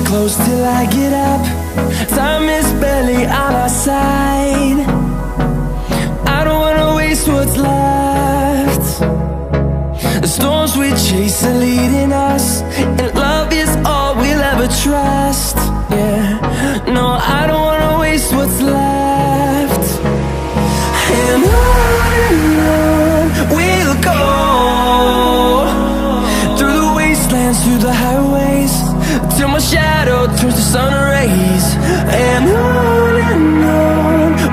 close till I get up. Time is barely on our side. I don't wanna waste what's left. The storms we chase are leading us, and love is all we'll ever trust. Yeah, no, I don't wanna waste what's left. And on we'll go, through the wastelands, through the highways, till my shadow turns to sun rays. And on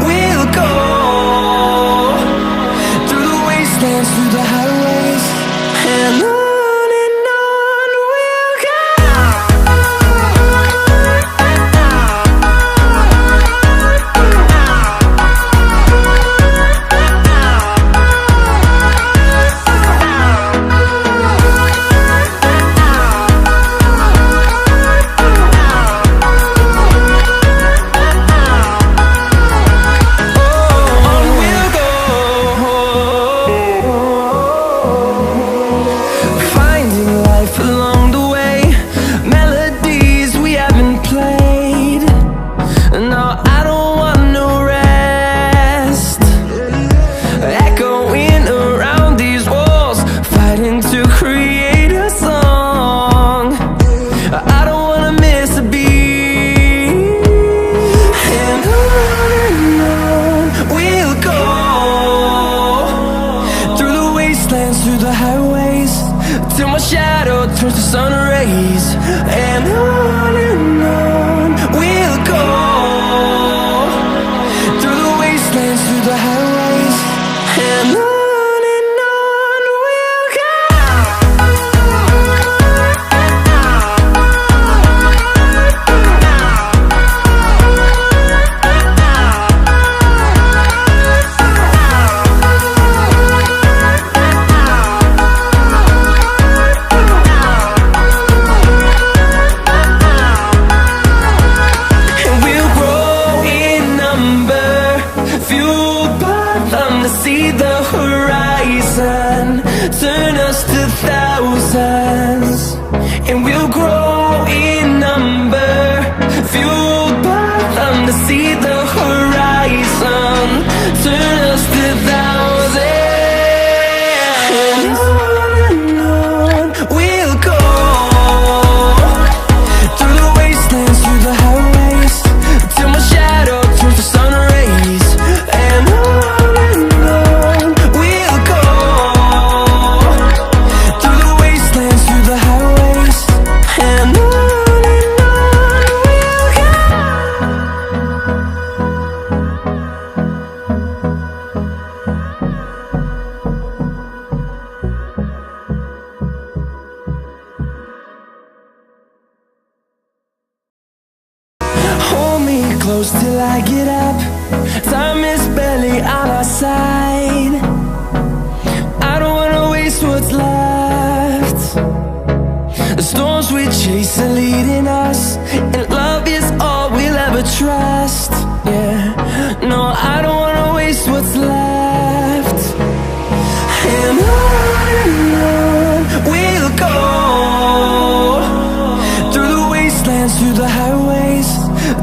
we'll go, through the wastelands, through the highways, and on we'll go. Through the highways, till my shadow turns to sun rays. And on we'll go, through the wastelands, through the highways, and on we'll go. See the horizon, turn us to thousands, and we'll grow in number, fueled by them. To see the horizon, turn us to thousands, and on we'll go, through the wastelands, through the highways, till my shadow turns to sun rays. And close till I get up. Time is barely on our side. I don't wanna waste what's left. The storms we chase are leading us, and love is all we'll ever trust. Yeah, no, I don't wanna waste what's left. And on we'll go, through the wastelands, through the highways,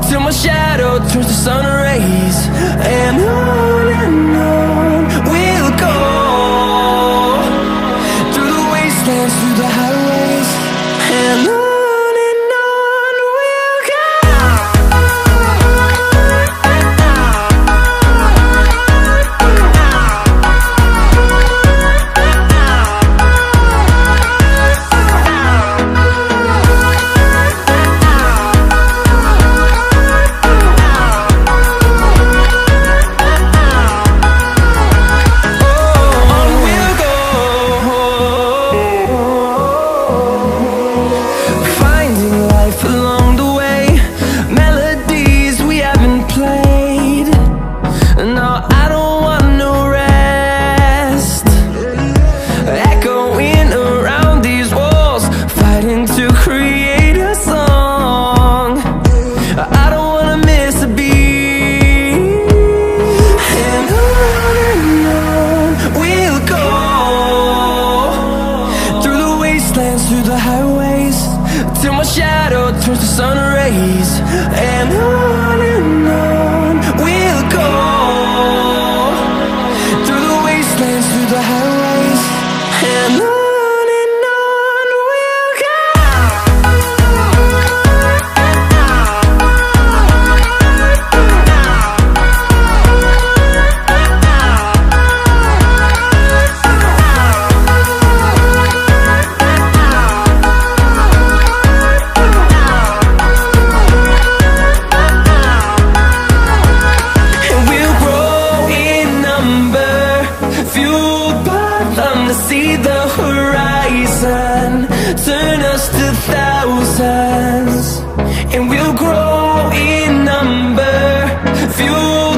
till my shadow turns to sun rays. And on we'll go, through the wastelands, through the highways, and on we'll go. fueled by them to see the horizon, turn us to thousands, and we'll grow in number, fueled